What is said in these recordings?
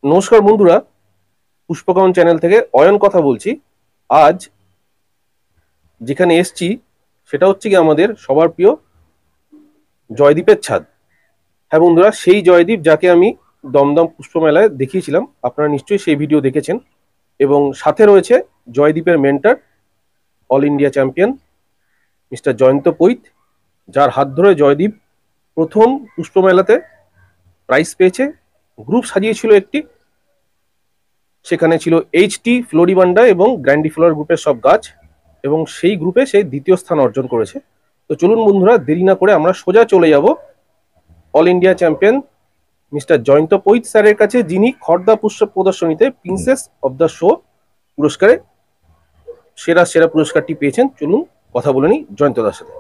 নমস্কার বন্ধুরা, পুষ্পকামন চ্যানেল থেকে অয়ন কথা বলছি। আজ যেখানে এসছি সেটা হচ্ছে কি আমাদের সবার প্রিয় জয়দীপের ছাদ। হ্যাঁ বন্ধুরা, সেই জয়দীপ যাকে আমি দমদম পুষ্পমেলায় দেখিয়েছিলাম, আপনারা নিশ্চয়ই সেই ভিডিও দেখেছেন। এবং সাথে রয়েছে জয়দীপের mentor, all India champion mister Jayanta Pait, যার হাত ধরে জয়দীপ প্রথম পুষ্পমেলাতে প্রাইজ পেয়েছে। গ্রুপ সাজিয়েছিল একটি, সেখানে ছিল এইচটি, ফ্লোরিবান্ডা এবং গ্র্যান্ডিফ্লোর গ্রুপের সব গাছ, এবং সেই গ্রুপে সে দ্বিতীয় স্থান অর্জন করেছে। তো চলুন বন্ধুরা, দেরি না করে আমরা সোজা চলে যাব all India champion mister Jayanta Pait স্যারের কাছে, যিনি খড়দা পুষ্প প্রদর্শনীতে প্রিন্সেস অব দ্য শো পুরস্কারে সেরা সেরা পুরস্কারটি পেয়েছেন। চলুন কথা বলে নিই জয়ন্ত দার সাথে।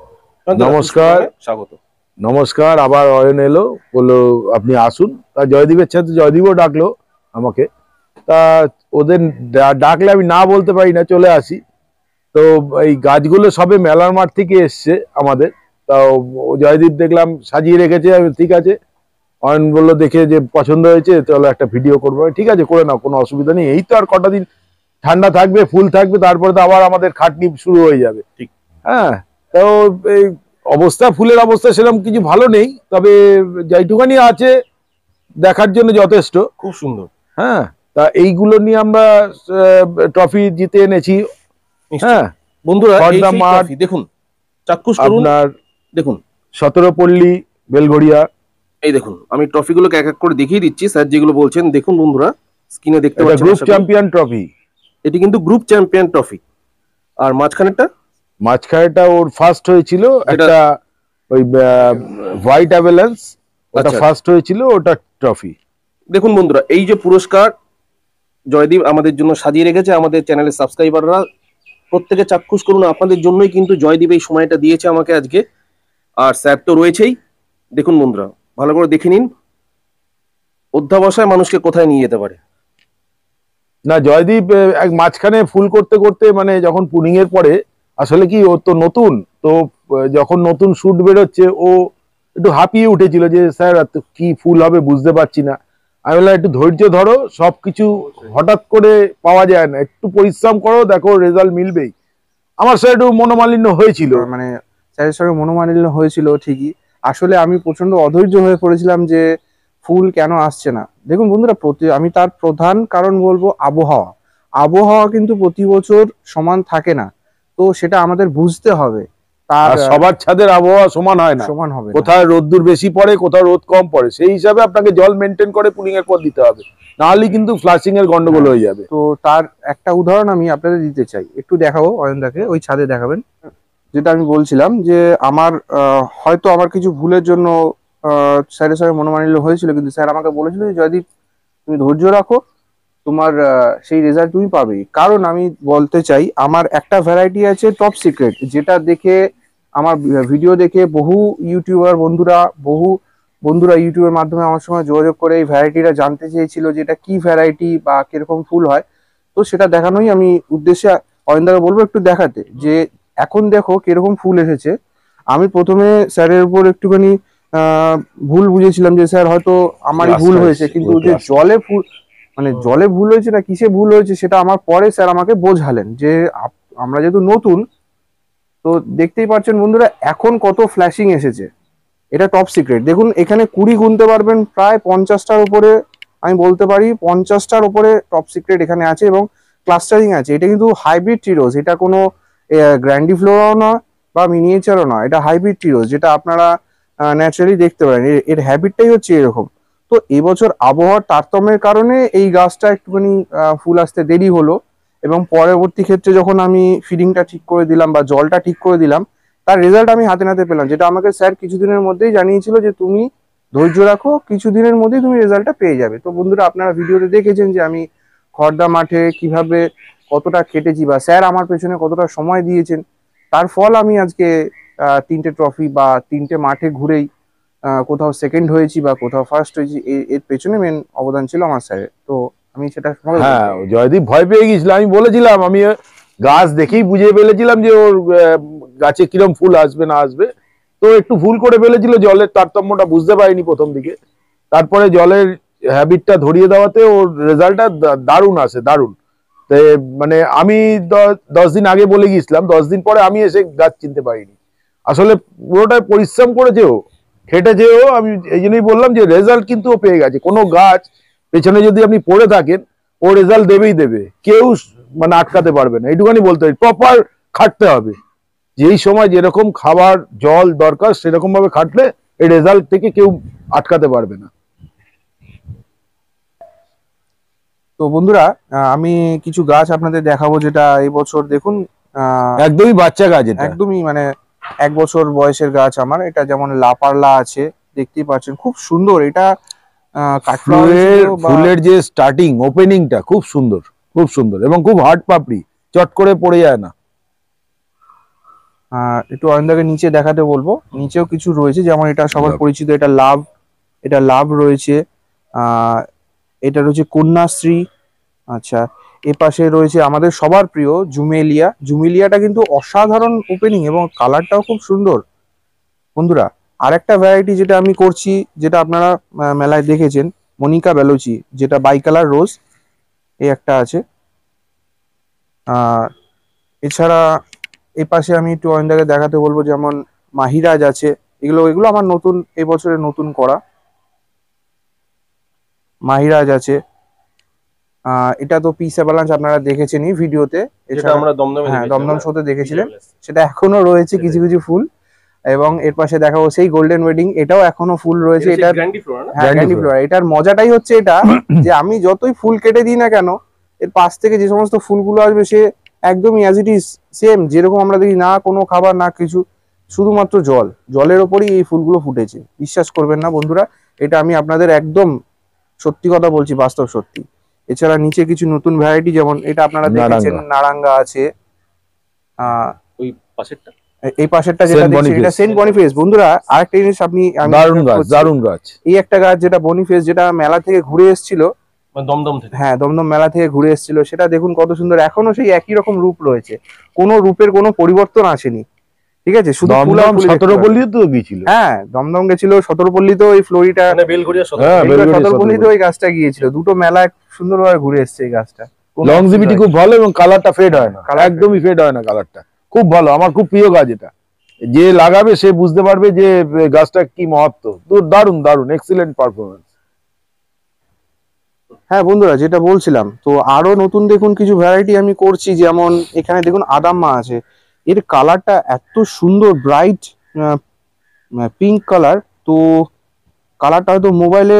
নমস্কার, স্বাগত। নমস্কার। আবার অয়ন এলো, বললো আপনি আসুন। তা জয়দীপের সাথে জয়দীপও ডাকলো আমাকে। তা ওদের ডাকলে আমি না বলতে পারি না, চলে আসি। তো এই গাছগুলো সবে মেলার মাঠ থেকে এসছে আমাদের। তাও জয়দীপ দেখলাম সাজিয়ে রেখেছে, ঠিক আছে। অয়ন বললো দেখে যে পছন্দ হয়েছে, চলো একটা ভিডিও করবো। ঠিক আছে, করে নাও, কোনো অসুবিধা নেই। এই তো আর কটা দিন ঠান্ডা থাকবে, ফুল থাকবে, তারপরে তো আবার আমাদের খাটনি শুরু হয়ে যাবে। ঠিক। হ্যাঁ, তো এই অবস্থা, ফুলের অবস্থা সেরকম কিছু ভালো নেই, তবে যেটুখানি আছে দেখার জন্য যথেষ্ট। খুব সুন্দর। হ্যাঁ, তা এইগুলো নিয়ে আমরা ট্রফি জিতে এনেছি। হ্যাঁ বন্ধুরা, খড়দা মাঠ দেখুন, চাক্ষুষ করুন, আপনার দেখুন 17 পল্লী বেলঘড়িয়া। এই দেখুন, আমি ট্রফিগুলোকে এক এক করে দেখিয়ে দিচ্ছি স্যার যেগুলো বলছেন। দেখুন বন্ধুরা, স্ক্রিনে দেখতে পাচ্ছেন গ্রুপ চ্যাম্পিয়ন ট্রফি। এটি কিন্তু গ্রুপ চ্যাম্পিয়ন ট্রফি। আর মাঝখানেটা ওর ফার্স্ট হয়েছিল একটা, ওই হোয়াইট অ্যাভেলেন্স, ওটা ফার্স্ট হয়েছিল, ওটা ট্রফি। দেখুন বন্ধুরা, এই যে পুরস্কার জয়দীপ আমাদের জন্য সাজিয়ে রেখেছে, আমাদের চ্যানেলের সাবস্ক্রাইবাররা প্রত্যেকে চাক্ষুষ করুন। আপনাদের জন্যই কিন্তু জয়দীপ এই সময়টা দিয়েছে আমাকে আজকে। আর স্যার তো রয়েছেই। দেখুন বন্ধুরা, ভালো করে দেখে নিন অধ্যাবসায় মানুষকে কোথায় নিয়ে যেতে পারে। না, জয়দীপ এক মাঝখানে ফুল করতে করতে, মানে যখন পুলিং এর পরে, আসলে কি ও তো নতুন, তো যখন নতুন শুট বেরোচ্ছে ও একটু হাঁপিয়ে উঠেছিল যে স্যার কি ফুল হবে বুঝতে পারছি না। আমি বললাম একটু ধৈর্য ধরো, সবকিছু হঠাৎ করে পাওয়া যায় না, একটু পরিশ্রম করো, দেখো রেজাল্ট মিলবেই। আমার স্যার একটু মনোমালিন্য হয়েছিল, মানে স্যারের সঙ্গে মনোমালিন্য হয়েছিল ঠিকই। আসলে আমি প্রচন্ড অধৈর্য হয়ে পড়েছিলাম যে ফুল কেন আসছে না। দেখুন বন্ধুরা, আমি তার প্রধান কারণ বলবো আবহাওয়া। আবহাওয়া কিন্তু প্রতি বছর সমান থাকে না, তো সেটা আমাদের বুঝতে হবে। তার সবার ছাদের আবহাওয়া সমান হয় না, সমান হবে, কোথাও রোদ্দুর বেশি পড়ে, কোথাও রোদ কম পড়ে। সেই হিসাবে আপনাকে জল মেনটেন করে পুলিং এর পর দিতে হবে, নাহলে কিন্তু ফ্লাশিং এর গন্ডগোল হয়ে যাবে। তো তার একটা উদাহরণ আমি আপনাদের দিতে চাই, একটু দেখাবো অয়নদাকে, ওই ছাদে দেখাবেন। যেটা আমি বলছিলাম যে আমার হয়তো আমার কিছু ভুলের জন্য স্যারের সঙ্গে মনোমালিন্য হয়েছিল, কিন্তু স্যার আমাকে বলেছিল যে জয়দীপ তুমি ধৈর্য রাখো, তোমার সেই রেজাল্ট তুমি পাবেই। কারণ আমি বলতে চাই, আমার একটা ভ্যারাইটি আছে টপ সিক্রেট, যেটা দেখে আমার ভিডিও দেখে বহু বন্ধুরা ইউটিউবের মাধ্যমে আমার সঙ্গে যোগাযোগ করে এই ভ্যারাইটিটা জানতে চেয়েছিল যে এটা কি ভ্যারাইটি বা কিরকম ফুল হয়। তো সেটা দেখানোই আমি উদ্দেশ্যে অয়নদাকে বলবো একটু দেখাতে, যে এখন দেখো কিরকম ফুল এসেছে। আমি প্রথমে স্যারের উপর একটুখানি ভুল বুঝেছিলাম যে স্যার হয়তো আমারই ভুল হয়েছে, কিন্তু যে জলে ভুল হয়েছে না কিসে ভুল হয়েছে সেটা আমার পরে স্যার আমাকে বোঝালেন। যে আমরা যেহেতু নতুন, তো দেখতেই পাচ্ছেন বন্ধুরা এখন কত ফ্ল্যাশিং এসেছে। এটা টপ সিক্রেট। দেখুন এখানে 20 গুনতে পারবেন, প্রায় 50টার উপরে, আমি বলতে পারি 50টার উপরে টপ সিক্রেট এখানে আছে, এবং ক্লাস্টারিং আছে। এটা কিন্তু হাইব্রিড টিরোজ, এটা কোনো গ্র্যান্ডিফ্লোরাও না বা মিনিয়েচারও না, এটা হাইব্রিড টিরোজ, যেটা আপনারা ন্যাচারালি দেখতে পারেন। এর হ্যাবিটটাই হচ্ছে এরকম। তো এবছর আবহাওয়ার তারতম্যের কারণে এই গাছটা একটুখানি ফুল আসতে দেরি হলো, এবং পরবর্তী ক্ষেত্রে যখন আমি ফিডিংটা ঠিক করে দিলাম বা জলটা ঠিক করে দিলাম, তার রেজাল্ট আমি হাতে নাতে পেলাম, যেটা আমাকে স্যার কিছুদিনের মধ্যেই জানিয়েছিল যে তুমি ধৈর্য রাখো, কিছুদিনের মধ্যেই তুমি রেজাল্টটা পেয়ে যাবে। তো বন্ধুরা, আপনারা ভিডিওতে দেখেছেন যে আমি খড়দা মাঠে কিভাবে কতটা খেটেছি, বা স্যার আমার পেছনে কতটা সময় দিয়েছেন। তার ফল আমি আজকে 3টে ট্রফি বা 3টে মাঠে ঘুরেই কোথাও সেকেন্ড হয়েছি বা কোথাও ফার্স্ট হয়েছি। এর পেছনে মেন অবদান ছিল আমার স্যারের। তো আমি সেটা, হ্যাঁ, জয়দীপ ভয় পেয়ে গেছিল, আমি বলেছিলাম, আমি গাছ দেখেই বুঝে ফেলেছিলাম যে ওর গাছে কিরম ফুল আসবে না আসবে। তো একটু ভুল করে ফেলেছিল, জলের তারতম্যটা বুঝতে পারিনি প্রথম দিকে। তারপরে জলের হ্যাবিটটা ধরিয়ে দেওয়াতে ওর রেজাল্টটা দারুণ আসে, দারুণ। তো মানে আমি 10 দিন আগে বলে গিয়েছিলাম, 10 দিন পরে আমি এসে গাছ চিনতে পারিনি। আসলে পুরোটাই পরিশ্রম করেছে ও, খেটেছে ও। আমি এই জন্যই বললাম যে রেজাল্ট কিন্তু ও পেয়ে গেছে। কোনো গাছ পেছনে যদি আপনি পড়ে থাকেন, ও রেজাল্ট দেবেই দেবে, কেউ মানে আটকাতে পারবে না। এইটুখানি বলতে হবে, প্রপার খাটতে হবে। যেই সময় যেরকম খাবার জল দরকার সেরকম ভাবে খাটলে এই রেজাল্ট থেকে কেউ আটকাতে পারবে না। তো বন্ধুরা, আমি কিছু গাছ আপনাদের দেখাবো যেটা এই বছর দেখুন একদমই বাচ্চা গাছ এটা, একদমই মানে 1 বছর বয়সের গাছ আমার। এটা যেমন লাপারলা আছে, দেখতেই পাচ্ছেন খুব সুন্দর। এটা ফুলের যে স্টার্টিং ওপেনিংটা খুব সুন্দর, খুব সুন্দর এবং খুব হার্ড পাপড়ি, চট করে পড়ে যায় না। একটু অয়নদাকে নিচে দেখাতে বলবো, নিচেও কিছু রয়েছে যেমন এটা সবার পরিচিত, এটা লাভ, এটা লাভ রয়েছে। এটা রয়েছে কন্যাশ্রী। আচ্ছা, এ পাশে রয়েছে আমাদের সবার প্রিয় জুমেলিয়া। জুমেলিয়াটা কিন্তু অসাধারণ ওপেনিং এবং কালারটাও খুব সুন্দর বন্ধুরা। আরেকটা ভ্যারাইটি যেটা আমি করছি, যেটা আপনারা মেলায় দেখেছেন, মনিকা বেলোচি, যেটা বাই কালার রোজ, এই একটা আছে। এছাড়া এই পাশে আমি একটু অয়নদাকে দেখাতে বলবো, যেমন মাহিরাজ আছে। এগুলো এগুলো আমার নতুন, এই বছরে নতুন করা মাহিরাজ আছে। এটা তো পিস অ্যাভালাঞ্চ আপনারা দেখেছেনই ভিডিওতে, যেটা আমরা দমদমে হ্যাঁ দেখেছিলাম দমদম না? শোতে দেখেছিলেন, সেটা এখনো রয়েছে কিছু কিছু ফুল। এবং এর পাশে দেখাবো সেই গোল্ডেন ওয়েডিং, এটাও এখনো ফুল রয়েছে। এটা এটার গ্র্যান্ডিফ্লোরা না? হ্যাঁ গ্র্যান্ডিফ্লোরা। এটার মজাটাই হচ্ছে এটা যে আমি যতই ফুল কেটে দিই না কেন, এর পাশ থেকে যে সমস্ত ফুলগুলো আসবে সে একদমই অ্যাজ ইট ইজ সেম, যেরকম আমরা দেখি, না কোনো খাবার না কিছু, শুধুমাত্র জল, জলের ওপরই এই ফুলগুলো ফুটেছে। বিশ্বাস করবেন না বন্ধুরা, এটা আমি আপনাদের একদম সত্যি কথা বলছি, বাস্তব সত্যি। এছাড়া নিচে কিছু নতুন ভ্যারাইটি, যেমন এটা আপনারা দেখেছেন, নারাঙ্গা আছে। ওই পাশেরটা, এই পাশেরটা যেটা দেখছি এটা সেন্ট বনিফেস। বন্ধুরা আরেকটা জিনিস দারুণ গাছ, দারুণ গাছ। এই একটা গাছ যেটা বনিফেস, যেটা মেলা থেকে ঘুরে এসেছিল, দমদম থেকে, হ্যাঁ দমদম মেলা থেকে ঘুরে এসেছিল, সেটা দেখুন কত সুন্দর, এখনো সেই একই রকম রূপ রয়েছে, কোনো রূপের কোনো পরিবর্তন আসেনি। ঠিক আছে, শুধু সতেরোপল্লী তো গিয়েছিল। হ্যাঁ দমদম গেছিল, সতেরোপল্লীতে ওই ফ্লোরিটা, বেলঘড়িয়া সতেরোপল্লীতে ওই গাছটা গিয়েছিল। দুটো মেলা সুন্দরভাবে ঘুরে এসেছে এই গাছটা। লংজিভিটি খুব ভালো এবং কালারটা ফেড হয় না, একদমই ফেড হয় না, কালারটা খুব ভালো। আমার খুব প্রিয় গাছ এটা। যে লাগাবে সে বুঝতে পারবে যে গাছটা কি মহত্ব। দারুণ দারুণ, এক্সিলেন্ট পারফরমেন্স। হ্যাঁ বন্ধুরা, যেটা বলছিলাম, তো আরো নতুন দেখুন কিছু ভ্যারাইটি আমি করছি। যেমন এখানে দেখুন আদাম্মা আছে, এর কালারটা এত সুন্দর, ব্রাইট পিঙ্ক কালার। তো কালারটা হয়তো মোবাইলে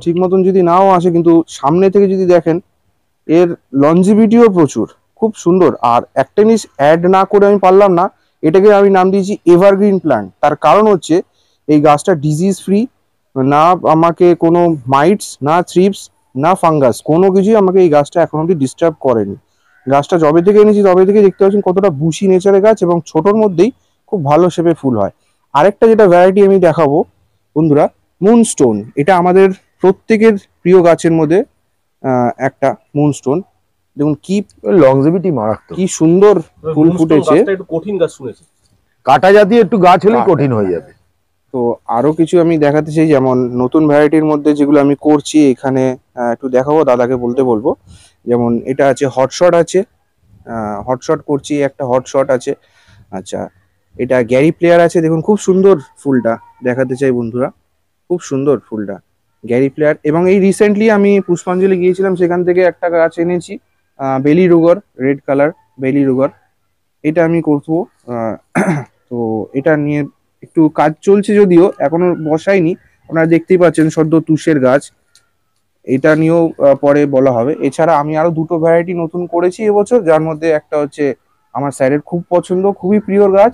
ঠিক মতন যদি নাও আসে, কিন্তু সামনে থেকে যদি দেখেন, এর লঞ্জিভিটিও প্রচুর, খুব সুন্দর। আর একটা জিনিস অ্যাড না করে আমি পারলাম না, এটাকে আমি নাম দিয়েছি এভারগ্রিন প্ল্যান্ট। তার কারণ হচ্ছে এই গাছটা ডিজিজ ফ্রি, না আমাকে কোনো মাইটস, না থ্রিপস, না ফাঙ্গাস, কোনো কিছুই আমাকে এই গাছটা এখন অব্দি ডিস্টার্ব করেনি। গাছটা যবে থেকে এনেছি তবে থেকে দেখতে পাচ্ছেন কতটা বুশি নেচারের গাছ, এবং ছোটোর মধ্যেই খুব ভালো শেপে ফুল হয়। আরেকটা যেটা ভ্যারাইটি আমি দেখাবো বন্ধুরা, মুনস্টোন। এটা আমাদের প্রত্যেকের প্রিয় গাছের মধ্যে একটা মুনস্টোন। দেখুন কি লংজিভিটি মারাত্মক, কি সুন্দর ফুল ফুটেছে। একটু কঠিন গাছ শুনেছি, কাটা জাতীয় একটু গাছ হলেই কঠিন হয়ে যাবে। তো আরো কিছু আমি দেখাতে চাই, যেমন নতুন ভ্যারাইটির মধ্যে যেগুলো আমি করছি এখানে একটু দেখাবো, দাদাকে বলতে বলবো। যেমন এটা আছে হটশট আছে, হটশট করছি, একটা হটশট আছে। আচ্ছা, এটা গ্যারি প্লেয়ার আছে, দেখুন খুব সুন্দর ফুলটা, দেখাতে চাই বন্ধুরা, খুব সুন্দর ফুলটা, গ্যারি প্লেয়ার। এবং এই রিসেন্টলি আমি পুষ্পাঞ্জলি গিয়েছিলাম, সেখান থেকে একটা গাছ এনেছি, বেলি রুগর, রেড কালার বেলি রুগর। এটা আমি করবো। তো এটা নিয়ে একটু কাজ চলছে, যদিও এখনো বসাইনি, আপনারা দেখতেই পাচ্ছেন সদ্য তুষের গাছ, এটা নিয়েও পরে বলা হবে। এছাড়া আমি আরো দুটো ভ্যারাইটি নতুন করেছি এবছর, যার মধ্যে একটা হচ্ছে আমার স্যারের খুব পছন্দ, খুবই প্রিয় গাছ,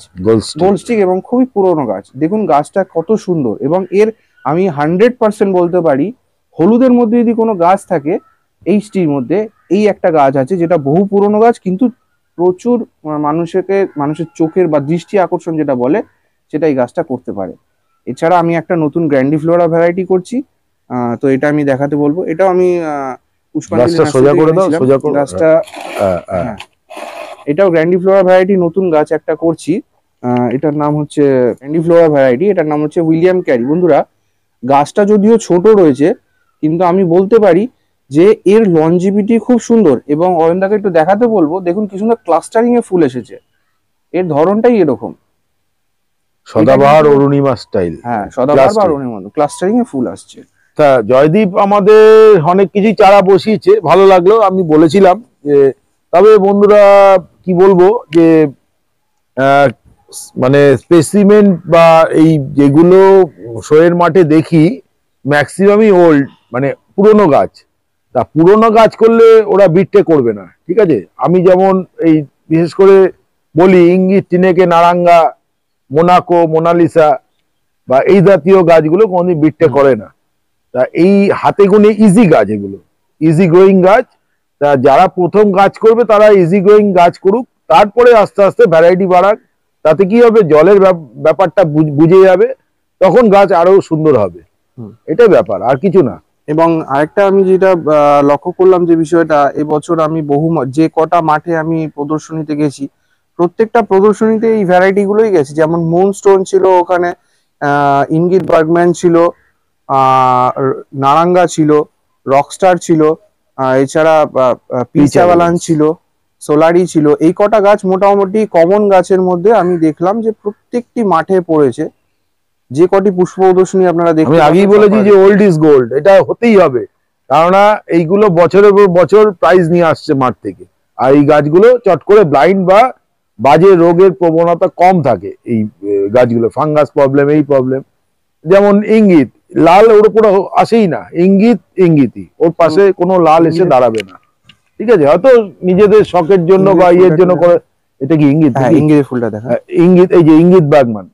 গোল্ডস্টিক, এবং খুবই পুরনো গাছ। দেখুন গাছটা কত সুন্দর, এবং এর আমি 100% বলতে পারি, হলুদের মধ্যে যদি কোনো গাছ থাকে এইচটির মধ্যে, এই একটা গাছ আছে, যেটা বহু পুরনো গাছ, কিন্তু প্রচুর মানুষের চোখের বা দৃষ্টি আকর্ষণ যেটা বলে, সেটা এই গাছটা করতে পারে। এছাড়া আমি একটা নতুন গ্র্যান্ডিফ্লোরা ভ্যারাইটি করছি, তো এটা আমি দেখাতে বলবো। এটাও আমি গাছটা, হ্যাঁ এটাও গ্র্যান্ডিফ্লোরা ভ্যারাইটি নতুন গাছ একটা করছি। এটার নাম হচ্ছে গ্র্যান্ডিফ্লোরা ভ্যারাইটি, এটার নাম হচ্ছে উইলিয়াম ক্যারি। বন্ধুরা গাছটা যদিও ছোট রয়েছে, কিন্তু আমি বলতে পারি যে এর লনজিভিটি খুব সুন্দর। এবং অয়নদাকে একটু দেখাতে বলবো, দেখুন কি সুন্দর ক্লাস্টারিং এ ফুল এসেছে, এর ধরনটাই এরকম। সদাবাহার অরুণিমা স্টাইল। হ্যাঁ, সদাবাহার বা অরুণিমা ক্লাস্টারিং এ ফুল আসছে। তা জয়দীপ আমাদের অনেক কিছুই চারা বসিয়েছে, ভালো লাগলো। আমি বলেছিলাম যে, তবে বন্ধুরা কি বলবো যে আহ, মানে স্পেসিমেন বা এই যেগুলো শোয়ের মাঠে দেখি ম্যাক্সিমামই ওল্ড, মানে পুরনো গাছ। তা পুরনো গাছ করলে ওরা বিট্টে করবে না, ঠিক আছে। আমি যেমন এই বিশেষ করে বলি ইঙ্গিত, টিনেকে, নারাঙ্গা, মোনাকো, মোনালিসা বা এই জাতীয় গাছগুলো কোনোদিন বিট্টে করে না। তা এই হাতে গুনে ইজি গাছ, এগুলো ইজি গ্রোয়িং গাছ। তা যারা প্রথম গাছ করবে তারা ইজি গ্রোয়িং গাছ করুক, তারপরে আস্তে আস্তে ভ্যারাইটি বাড়াক। তাতে কি হবে, জলের ব্যাপারটা বুঝে যাবে, তখন গাছ আরো সুন্দর হবে। এটাই ব্যাপার, আর কিছু না। এবং আরেকটা আমি যেটা লক্ষ্য করলাম যে বিষয়টা, এবছর আমি যে কটা মাঠে আমি প্রদর্শনীতে গেছি, প্রত্যেকটা প্রদর্শনীতে এই ভ্যারাইটি গুলোই গেছি। যেমন মুনস্টোন ছিল ওখানে, ইঙ্গিত বার্গম্যান ছিল, নারাঙ্গা ছিল, রকস্টার ছিল, এছাড়া পিচ অ্যাভালাঞ্চ ছিল, সোলারি ছিল। এই কটা গাছ মোটামুটি কমন গাছের মধ্যে আমি দেখলাম যে প্রত্যেকটি মাঠে পড়েছে। যে কটি পুষ্প প্রদর্শনী আপনারা দেখতে, আমি আগেই বলেছি যে ওল্ড ইজ গোল্ড, এটা হতেই হবে। কেননা এইগুলো বছরের পর বছর প্রাইজ নিয়ে আসছে মাঠ থেকে, আর এই গাছগুলো চট করে ব্লাইন্ড বা বাজে রোগের প্রবণতা কম থাকে। এই গাছগুলো ফাঙ্গাস প্রবলেম, এই প্রবলেম। যেমন ইঙ্গিত, লাল ওর উপরে আসেই না, ইঙ্গিত ইঙ্গিতই, ওর পাশে কোনো লাল এসে দাঁড়াবে না, ঠিক আছে। হয়তো নিজেদের শখের জন্য বা ইয়ের জন্য করে। এটা কি ইঙ্গিত? হ্যাঁ, ইঙ্গিতের ফুলটা দেখা, ইঙ্গিত, এই যে ইঙ্গিত বার্গম্যান,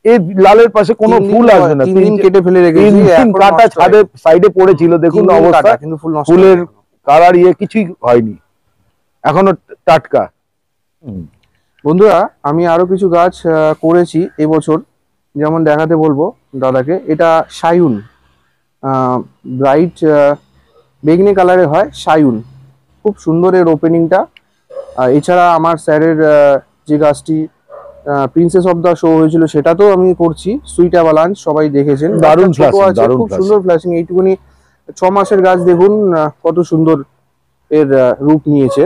এই লালের পাশে কোনো ফুল আসবে না। 3 দিন কেটে ফেলে রেখেছি, কাটা ছাদে সাইডে পড়েছিল, দেখুন অবস্থা, কিন্তু ফুল নষ্ট ফুলের কালার কিছুই হয়নি, এখনো টাটকা। বন্ধুরা, আমি আরো কিছু গাছ করেছি এবছর, যেমন দেখাতে বলবো দাদাকে। এটা সায়ুন, ব্রাইট বেগনি কালারে হয়, সায়ুন, খুব সুন্দর এর ওপেনিংটা। এছাড়া আমার স্যারের যে গাছটি প্রিন্সেস অফ দা শো হয়েছিল, সেটাতেও আমি করছি, সুইট অ্যাভালাঞ্চ, সবাই দেখেছেন, দারুণ ছোট flashing, আছে, দারুণ খুব flashing। সুন্দর ফ্ল্যাশিং। এইটুকুনি 6 মাসের গাছ, দেখুন কত সুন্দর এর রূপ নিয়েছে।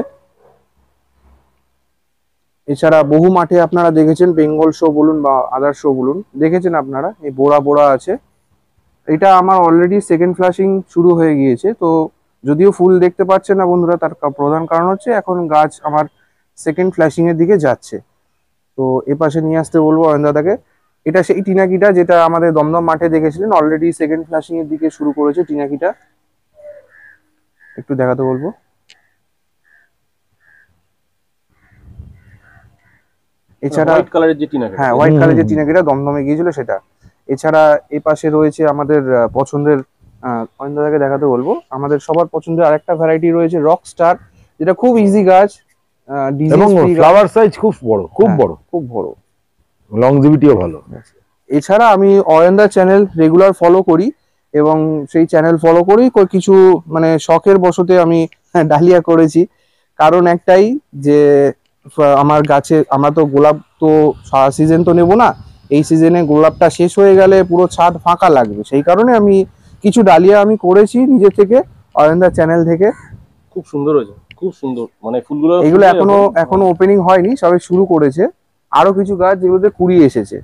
এছাড়া বহু মাঠে আপনারা দেখেছেন, বেঙ্গল শো বলুন বা আদার শো বলুন, দেখেছেন আপনারা, এই বোড়া বোড়া আছে। এটা আমার অলরেডি সেকেন্ড ফ্লাশিং শুরু হয়ে গিয়েছে। তো যদিও ফুল দেখতে পাচ্ছেন না বন্ধুরা, তার প্রধান কারণ হচ্ছে এখন গাছ আমার সেকেন্ড ফ্লাশিং এর দিকে যাচ্ছে। তো এ পাশে নিয়ে আসতে বলবো অয়ন দাদাকে। এটা সেই টিনাকিটা যেটা আমাদের দমদম মাঠে দেখেছিলেন, অলরেডি সেকেন্ড ফ্লাশিং এর দিকে শুরু করেছে টিনাকিটা, একটু দেখাতে বলবো। এছাড়া হোয়াইট কালারের যে টিনা, হ্যাঁ, হোয়াইট কালারের যে টিনাকিটা দমদমে গিয়েছিল সেটা। এছাড়া এই পাশে রয়েছে আমাদের পছন্দের, অয়ন দাদাকে দেখাতে বলবো, আমাদের সবার পছন্দের আরেকটা ভ্যারাইটি রয়েছে রকস্টার, যেটা খুব ইজি গাছ, এবং ফ্লাওয়ার সাইজ খুব বড়, খুব বড়, খুব বড়, লংজিভিটিও ভালো। এছাড়া আমি অয়নদার চ্যানেল রেগুলার ফলো করি, এবং সেই চ্যানেল ফলো করেই কিছু মানে শখের বশতে আমি ডালিয়া করেছি। কারণ একটাই যে আমার গাছে, আমরা তো গোলাপ তো সারা সিজন তো নেবো না, এই সিজনে গোলাপটা শেষ হয়ে গেলে পুরো ছাদ ফাঁকা লাগবে, সেই কারণে আমি কিছু ডালিয়া আমি করেছি নিজে থেকে, অয়নদার চ্যানেল থেকে। খুব সুন্দর হয়েছে, খুব সুন্দর, মানে ফুলগুলো এগুলো এখনো ওপেনিং হয়নি, সবে শুরু করেছে। আরো কিছু গাছ যেগুলোতে কুড়ি এসেছে,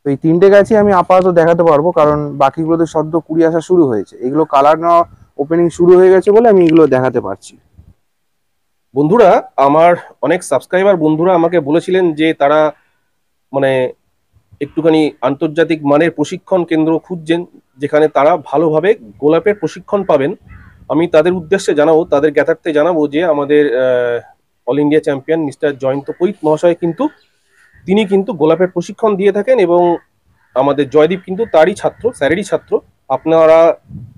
তো এই 3টে গাছই আমি আপাতত দেখাতে পারবো, কারণ বাকিগুলোতে সদ্য কুড়ি আসা শুরু হয়েছে। এগুলো কালার নেওয়া ওপেনিং শুরু হয়ে গেছে বলে আমি এগুলো দেখাতে পারছি। বন্ধুরা, আমার অনেক সাবস্ক্রাইবার বন্ধুরা আমাকে বলেছিলেন যে তারা মানে একটুখানি আন্তর্জাতিক মানের প্রশিক্ষণ কেন্দ্র খুঁজছেন, যেখানে তারা ভালোভাবে গোলাপের প্রশিক্ষণ পাবেন। আমি তাদের উদ্দেশ্যে জানাবো, তাদের জ্ঞাতার্থে জানাবো যে আমাদের all India champion mister Jayanta Pait মহাশয় কিন্তু তিনি কিন্তু গোলাপের প্রশিক্ষণ দিয়ে থাকেন, এবং আমাদের জয়দীপ কিন্তু তারই ছাত্র, স্যারেরই ছাত্র। আপনারা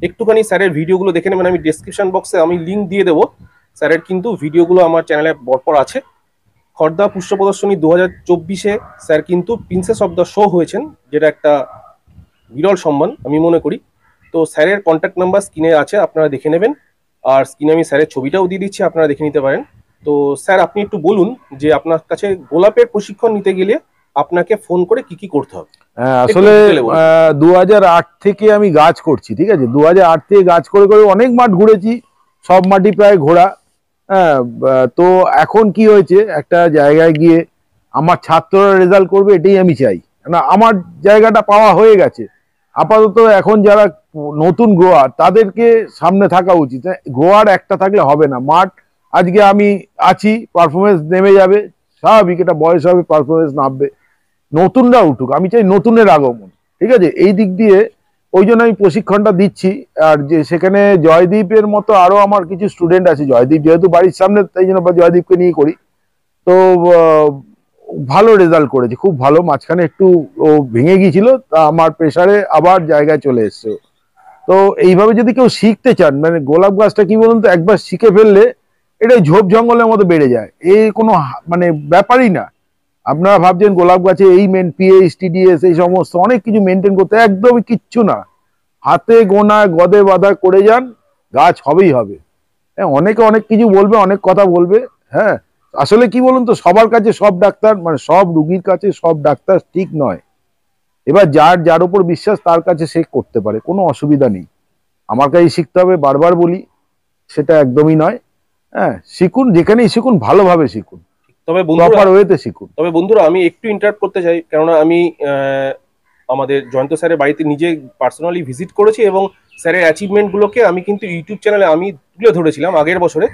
একটুখানি স্যারের ভিডিওগুলো দেখে নেবেন, আমি ডেসক্রিপশন বক্সে আমি লিঙ্ক দিয়ে দেবো। স্যারের কিন্তু ভিডিওগুলো আমার চ্যানেলে পরপর আছে। খর্দা পুষ্প প্রদর্শনী 2024-এ স্যার কিন্তু প্রিন্সেস অফ দ্য শো হয়েছেন, যেটা একটা বিরল সম্মান আমি মনে করি। তো স্যারের কন্ট্যাক্ট নাম্বার স্ক্রিনে আছে, আপনারা দেখে নেবেন, আর স্ক্রিনে আমি স্যারের ছবিটাও দিয়ে দিচ্ছি, আপনারা দেখে নিতে পারেন। তো স্যার, আপনি একটু বলুন যে আপনার কাছে গোলাপের প্রশিক্ষণ নিতে গেলে আপনাকে ফোন করে কি কি করতে হবে? আসলে একটু detail এ বলুন। 2008 থেকে আমি গাছ করছি, ঠিক আছে। 2008 থেকে গাছ করে করে অনেক মাঠ ঘুরেছি, সব মাটি প্রায় ঘোরা। হ্যাঁ, তো এখন কি হয়েছে, একটা জায়গায় গিয়ে আমার ছাত্ররা রেজাল্ট করবে এটাই আমি চাই। না, আমার জায়গাটা পাওয়া হয়ে গেছে। আপাতত এখন যারা নতুন গ্রোয়ার তাদেরকে সামনে থাকা উচিত। গ্রোয়ার একটা থাকলে হবে না। মাঠ আজকে আমি আছি, পারফরমেন্স নেমে যাবে, স্বাভাবিক, এটা বয়স হবে, পারফরমেন্স নামবে। নতুনরা উঠুক, আমি চাই নতুনের আগমন, ঠিক আছে। এই দিক দিয়ে ওই জন্য আমি প্রশিক্ষণটা দিচ্ছি। আর যে সেখানে জয়দীপের মতো আরো আমার কিছু স্টুডেন্ট আছে, জয়দীপ যেহেতু বাড়ির সামনে তাই জন্য জয়দীপকে নিয়ে করি। তো ভালো রেজাল্ট করেছে, খুব ভালো। মাঝখানে একটু ও ভেঙে গিয়েছিল, তা আমার প্রেসারে আবার জায়গায় চলে এসছে। তো এইভাবে যদি কেউ শিখতে চান, মানে গোলাপ গাছটা কি বলুন তো, একবার শিখে ফেললে এটা ঝোপ জঙ্গলের মতো বেড়ে যায়, এই কোনো মানে ব্যাপারই না। আপনারা ভাবছেন গোলাপ গাছে এই পিএইচ টিডিএস এই সমস্ত অনেক কিছু মেনটেন করতে, একদমই কিচ্ছু না। হাতে গোনা গদে বাঁধা করে যান, গাছ হবেই হবে। হ্যাঁ, অনেকে অনেক কিছু বলবে, অনেক কথা বলবে। হ্যাঁ, আসলে কি বলুন তো, সবার কাছে সব ডাক্তার, মানে সব রুগীর কাছে সব ডাক্তার ঠিক নয়। এবার যার যার উপর বিশ্বাস তার কাছে সে করতে পারে, কোনো অসুবিধা নেই। আমার কাছে শিখতে হবে বারবার বলি, সেটা একদমই নয়। হ্যাঁ, শিখুন, যেখানেই শিখুন ভালোভাবে শিখুন, তবে প্রপার ওয়েতে শিখুন। বন্ধুরা আমি একটু ইন্টারাপ্ট করতে চাই, কেননা আমি আমাদের জয়ন্ত স্যারের বাড়িতে নিজে পার্সোনালি ভিজিট করেছি এবং স্যারের অ্যাচিভমেন্ট গুলোকে আমি কিন্তু ইউটিউব চ্যানেলে আমি তুলে ধরেছিলাম আগের বছরে,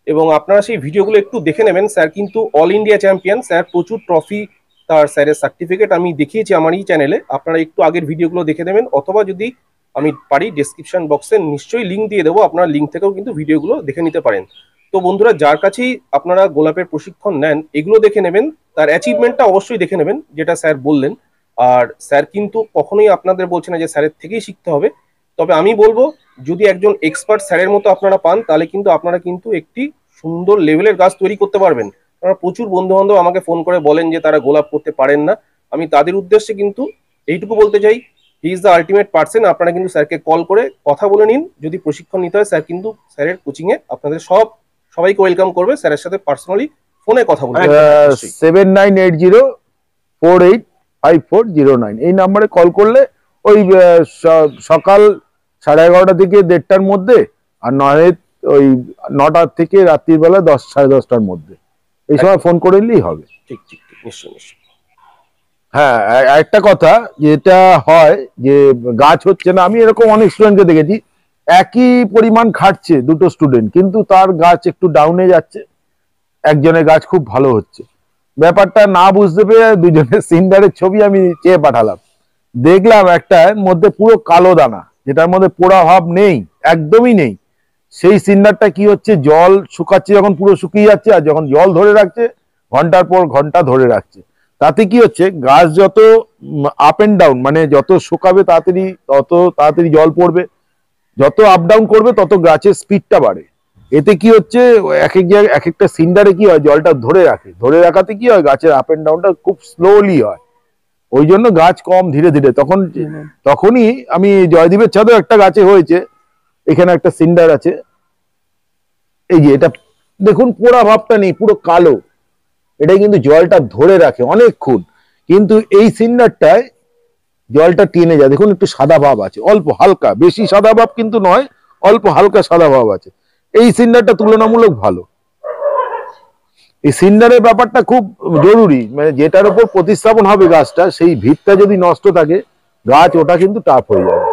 এবং আপনারা সেই ভিডিওগুলো একটু দেখে নেবেন। স্যার কিন্তু অল ইন্ডিয়া চ্যাম্পিয়ন, স্যার প্রচুর ট্রফি, তার স্যারের সার্টিফিকেট আমি দেখিয়েছি আমার এই চ্যানেলে। আপনারা একটু আগের ভিডিওগুলো দেখে নেবেন, অথবা যদি আমি পারি ডেসক্রিপশন বক্সে নিশ্চয়ই লিঙ্ক দিয়ে দেবো, আপনারা লিঙ্ক থেকেও কিন্তু ভিডিওগুলো দেখে নিতে পারেন। তো বন্ধুরা, যার কাছেই আপনারা গোলাপের প্রশিক্ষণ নেন, এগুলো দেখে নেবেন, তার অ্যাচিভমেন্টটা অবশ্যই দেখে নেবেন, যেটা স্যার বললেন। আর স্যার কিন্তু কখনোই আপনাদের বলছে না যে স্যারের থেকেই শিখতে হবে। তবে আমি বলবো, যদি একজন এক্সপার্ট স্যারের মতো আপনারা পান, তাহলে কিন্তু আপনারা কিন্তু একটি সুন্দর লেভেলের গাছ তৈরি করতে পারবেন। কারণ প্রচুর বন্ধু বান্ধব আমাকে ফোন করে বলেন যে তারা গোলাপ করতে পারেন না। আমি তাদের উদ্দেশ্যে কিন্তু এইটুকু বলতে চাই, he is the ultimate person. আপনারা কিন্তু স্যারকে কল করে কথা বলে নিন, যদি প্রশিক্ষণ নিতে হয়। স্যার কিন্তু স্যারের কোচিংয়ে আপনাদের সবাইকে ওয়েলকাম করবে। স্যারের সাথে পার্সোনালি ফোনে কথা বলবে। 7980485409 এই নাম্বারে কল করলে ওই সকাল 11:30 থেকে 1:30টার মধ্যে, আর নয় ওই 9টা থেকে রাত্রিবেলা 10 সাড়ে 10টার মধ্যে, এই সময় ফোন করে নিলেই হবে। ঠিক ঠিক ঠিক, নিশ্চয়ই নিশ্চয়ই। হ্যাঁ, একটা কথা যেটা হয় যে গাছ হচ্ছে না, আমি এরকম অনেক স্টুডেন্টকে দেখেছি, একই পরিমাণ খাটছে দুটো স্টুডেন্ট, কিন্তু তার গাছ একটু ডাউনে যাচ্ছে, একজনের গাছ খুব ভালো হচ্ছে। ব্যাপারটা না বুঝতে পেরে দুজনের সিন্ডারের ছবি আমি চেয়ে পাঠালাম, দেখলাম একটার মধ্যে পুরো কালো দানা, যেটার মধ্যে পোড়া ভাব নেই, একদমই নেই। সেই সিন্ডারটা কি হচ্ছে, জল শুকাচ্ছে যখন পুরো শুকিয়ে যাচ্ছে, আর যখন জল ধরে রাখছে ঘন্টার পর ঘন্টা ধরে রাখছে, তাতে কি হচ্ছে, গাছ যত আপ এন্ড ডাউন, মানে যত শুকাবে তাড়াতাড়ি তত তাড়াতাড়ি জল পড়বে, যত আপ ডাউন করবে তত গাছের স্পিডটা বাড়ে। এতে কি হচ্ছে, এক এক জায়গায় এক একটা সিন্ডারে কি হয়, জলটা ধরে রাখে, ধরে রাখাতে কি হয়, গাছের আপ এন্ড ডাউনটা খুব স্লোলি হয়। ওই জন্য গাছ কম ধীরে ধীরে, তখনই আমি জয়দীপের ছাদেও একটা গাছে হয়েছে, এখানে একটা সিন্ডার আছে, এই যে এটা দেখুন, পোড়া ভাবটা নেই, পুরো কালো, এটাই কিন্তু জলটা ধরে রাখে অনেকক্ষণ। কিন্তু এই সিন্ডারটায় জলটা টেনে যায়, দেখুন একটু সাদা ভাব আছে, অল্প হালকা, বেশি সাদা ভাব কিন্তু নয়, অল্প হালকা সাদা ভাব আছে। এই সিন্ডারটা তুলনামূলক ভালো। এই সিন্ডারের ব্যাপারটা খুব জরুরি, মানে যেটার উপর প্রতিস্থাপন হবে গাছটা, সেই ভিতটা যদি নষ্ট থাকে, গাছ ওটা কিন্তু টাফ হয়ে যাবে।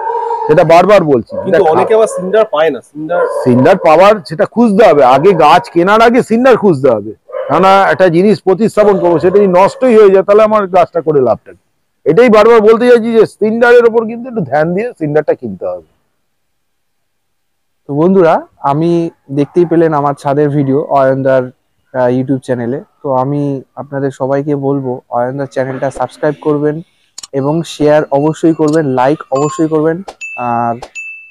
সেটা বারবার বলছি, কিন্তু অনেকে আবার সিন্ডার পায় না। সিন্ডার পাওয়ার সেটা খুঁজতে হবে, আগে গাছ কেনার আগে সিন্ডার খুঁজতে হবে। কেননা একটা জিনিস প্রতিস্থাপন করবো, সেটা যদি নষ্টই হয়ে যায়, তাহলে আমার গাছটা করে লাভটা কি? এটাই বারবার বলতে চাইছি যে সিন্ডারের উপর কিন্তু একটু ধ্যান দিয়ে সিন্ডারটা কিনতে হবে। তো বন্ধুরা, আমি দেখতেই পেলেন আমার ছাদের ভিডিও অয়নদার ইউটিউব চ্যানেলে। তো আমি আপনাদের সবাইকে বলবো অয়নদার চ্যানেলটা সাবস্ক্রাইব করবেন এবং শেয়ার অবশ্যই করবেন, লাইক অবশ্যই করবেন। আর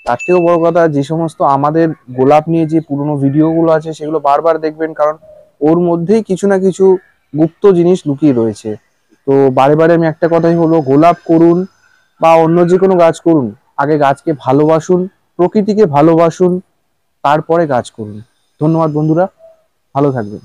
তার থেকেও বড় কথা, যে সমস্ত আমাদের গোলাপ নিয়ে যে পুরনো ভিডিওগুলো আছে সেগুলো বারবার দেখবেন, কারণ ওর মধ্যেই কিছু না কিছু গুপ্ত জিনিস লুকিয়ে রয়েছে। তো বারে বারে আমি একটা কথাই হলো, গোলাপ করুন বা অন্য যে কোনো গাছ করুন, আগে গাছকে ভালোবাসুন, প্রকৃতিকে ভালোবাসুন, তারপরে গাছ করুন। ধন্যবাদ বন্ধুরা, ভালো থাকবেন।